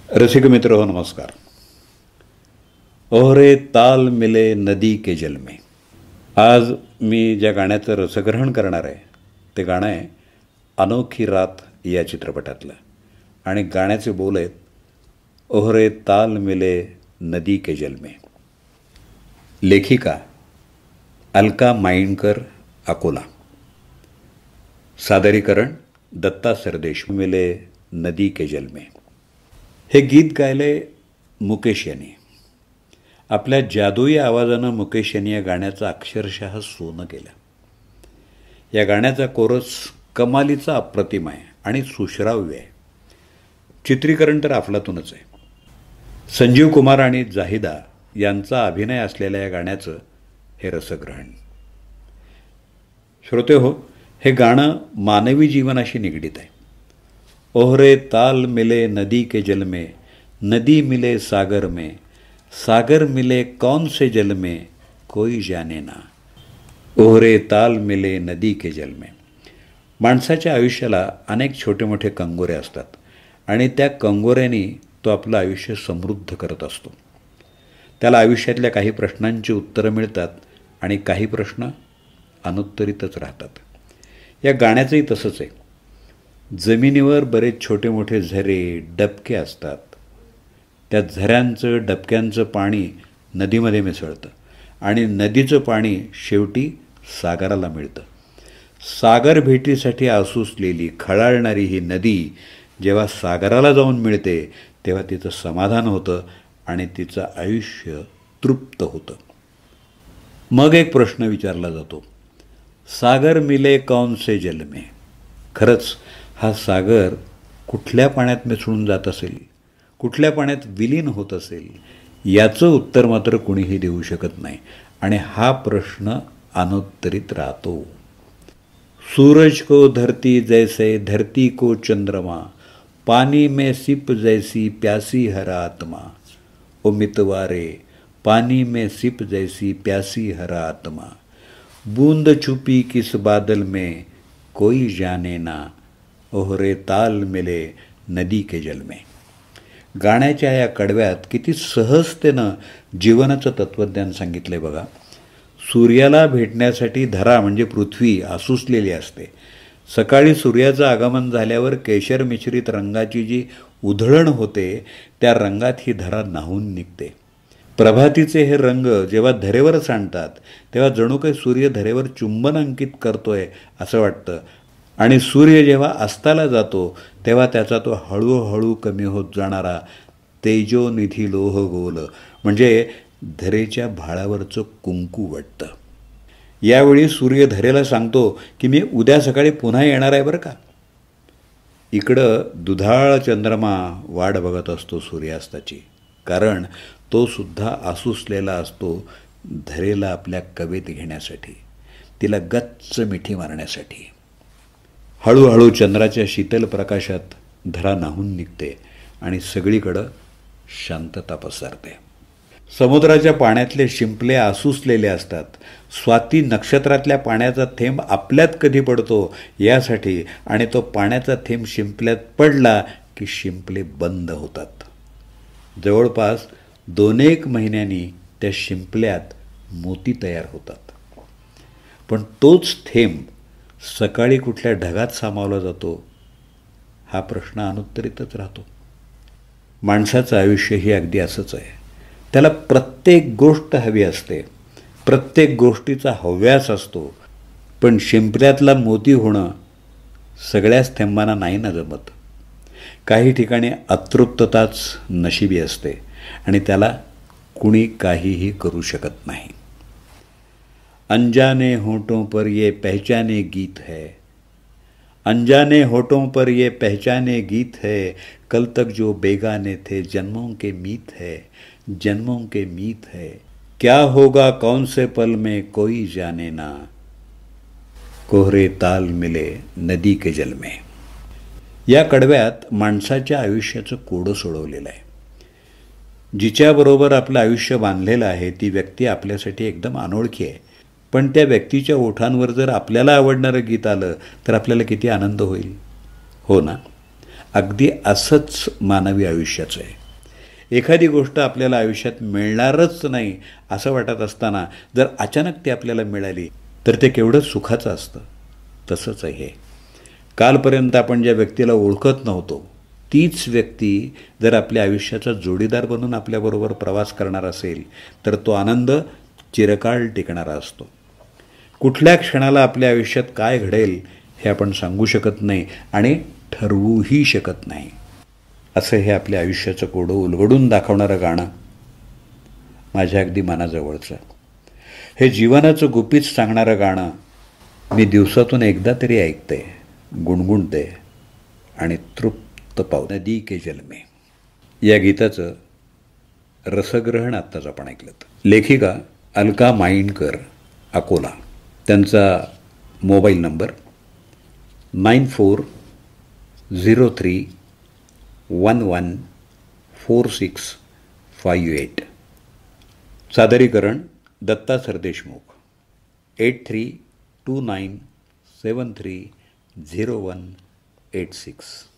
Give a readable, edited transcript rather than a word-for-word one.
रसिक मित्र हो, नमस्कार. ओहरे ताल मिले नदी के जल में. आज मी ज्या गाण्याचं रसग्रहण करणार आहे ते गाणं आहे अनोखी रात या चित्रपटातलं. आणि गाण्याचे बोल आहेत ओहरे ताल मिले नदी के जल में. लेखिका अलका माइंडकर, अकोला. सादरीकरण दत्ता सरदेश. मिले नदी के जल में. हे गीत गायले मुकेश यांनी. आपल्या जादुई आवाजानं मुकेश यांनी या गाण्याचं अक्षरशः सोनं केलं. या गाण्याचा कोरस कमालीचा अप्रतिम आहे आणि सुश्राव्य आहे. चित्रीकरण तर अफलातूनच आहे. संजीव कुमार आणि जाहिदा यांचा अभिनय असलेल्या या गाण्याचं हे रसग्रहण. श्रोते हो, हे गाणं मानवी जीवनाशी निगडीत आहे. ओहरे ताल मिले नदी के जल में, नदी मिले सागर में, सागर मिले कौन से जल में, कोई जाने ना. ओहरे ताल मिले नदी के जल में. माणसाच्या आयुष्याला अनेक छोटे मोठे कंगोरे असतात आणि त्या कंगोऱ्यांनी तो आपलं आयुष्य समृद्ध करत असतो. त्याला आयुष्यातल्या काही प्रश्नांची उत्तरं मिळतात आणि काही प्रश्न अनुत्तरितच राहतात. या गाण्याचंही तसंच आहे. जमिनीवर बरेच छोटे मोठे झरे, डबके असतात. त्या झऱ्यांचं, डबक्यांचं पाणी नदीमध्ये मिसळतं आणि नदीचं पाणी शेवटी सागराला मिळतं. सागर भेटीसाठी आसूसलेली, खळाळणारी ही नदी जेव्हा सागराला जाऊन मिळते तेव्हा तिचं समाधान होतं आणि तिचं आयुष्य तृप्त होतं. मग एक प्रश्न विचारला जातो, सागर मिले कौन से जल में. खरंच हा सागर कुठल्या पाण्यात मिसळून जात असेल, कुठल्या पाण्यात विलीन होत असेल, याचं उत्तर मात्र कुणीही देऊ शकत नाही आणि हा प्रश्न अनुत्तरित राहतो. सूरज को धरती जैसे, धरती को चंद्रमा, पानी में सिप जैसी प्यासी हर आत्मा. ओ मितवारे पानी में सिप जैसी प्यासी हर आत्मा, बूंद छुपी किस बादल में, कोई जाने ना. ओहरे ताल मिले नदी के जल में. गाण्याच्या या कडव्यात किती सहजतेनं जीवनाचं तत्त्वज्ञान सांगितलंय बघा. सूर्याला भेटण्यासाठी धरा म्हणजे पृथ्वी आसूसलेली असते. सकाळी सूर्याचं आगमन झाल्यावर केशर मिश्रित रंगाची जी उधळण होते त्या रंगात ही धरा न्हाऊन निघते. प्रभातीचे हे रंग जेव्हा धरेवर सांडतात तेव्हा जणू काही सूर्य धरेवर चुंबन अंकित करतोय असं वाटतं. आणि सूर्य जेव्हा अस्ताला जातो तेव्हा त्याचा तो हळूहळू कमी होत जाणारा तेजोनिधी लोह गोल म्हणजे धरेच्या भाळावरचं कुंकू वाटतं. यावेळी सूर्य धरेला सांगतो की मी उद्या सकाळी पुन्हा येणार आहे बरं का. इकडं दुधाळ चंद्रमा वाट बघत असतो सूर्यास्ताची, कारण तो सुद्धा आसूसलेला असतो धरेला आपल्या कवेत घेण्यासाठी, तिला गच्च मिठी मारण्यासाठी. हळूहळू चंद्राच्या शीतल प्रकाशात धरा न्हाऊन निघते आणि सगळीकडं शांतता पसरते. समुद्राच्या पाण्यातले शिंपले आसूसलेले असतात. स्वाती नक्षत्रातल्या पाण्याचा थेंब आपल्यात कधी पडतो यासाठी, आणि तो पाण्याचा थेंब शिंपल्यात पडला की शिंपले बंद होतात. जवळपास 2-1 महिन्यांनी त्या शिंपल्यात मोती तयार होतात. पण तोच थेंब सकाळी कुठल्या ढगात सामावला जातो हा प्रश्न अनुत्तरितच राहतो. माणसाचं आयुष्यही अगदी असंच आहे. त्याला प्रत्येक गोष्ट हवी असते, प्रत्येक गोष्टीचा हव्यास असतो, पण शिंपल्यातला मोती होणं सगळ्याच थेंबांना नाही ना जमत. काही ठिकाणी अतृप्तताच नशिबी असते आणि त्याला कुणी काहीही करू शकत नाही. अनजाने होठों पर ये पहचाने गीत है, अनजाने होठों पर ये पहचाने गीत है, कल तक जो बेगाने थे जन्मों के मीत है, जन्मों के मीत है, क्या होगा कौन से पल में कोई जाने ना. कोहरे ताल मिले नदी के जल में. या कडव्यात माणसाच्या आयुष्याचं कोडं सोडवलेलं आहे. जिच्याबरोबर आपलं आयुष्य बांधलेलं आहे ती व्यक्ती आपल्यासाठी एकदम अनोळखी आहे, पण त्या व्यक्तीच्या ओठांवर जर आपल्याला आवडणारं गीत आलं तर आपल्याला किती आनंद होईल, हो ना. अगदी असंच मानवी आयुष्याचं आहे. एखादी गोष्ट आपल्याला आयुष्यात मिळणारच नाही असं वाटत असताना जर अचानक ती आपल्याला मिळाली तर ते केवढं सुखाचं असतं. तसंच आहे हे. कालपर्यंत आपण ज्या व्यक्तीला ओळखत नव्हतो तीच व्यक्ती जर आपल्या आयुष्याचा जोडीदार बनून आपल्याबरोबर प्रवास करणार असेल तर तो आनंद चिरकाळ टिकणारा असतो. कुठल्या क्षणाला आपल्या आयुष्यात काय घडेल हे आपण सांगू शकत नाही आणि ठरवूही शकत नाही. असं हे आपल्या आयुष्याचं कोडं उलगडून दाखवणारं गाणं माझ्या अगदी मनाजवळचं. हे जीवनाचं गुपित सांगणारं गाणं मी दिवसातून एकदा तरी ऐकते, गुणगुणते आणि तृप्त पाव. नदी के जल में या गीताचं रसग्रहण आत्ताच आपण ऐकलं. लेखिका अलका माइंडकर, अकोला. त्यांचा मोबाईल नंबर 9403114658. सादरीकरण दत्ता सरदेशमुख. 8329730186.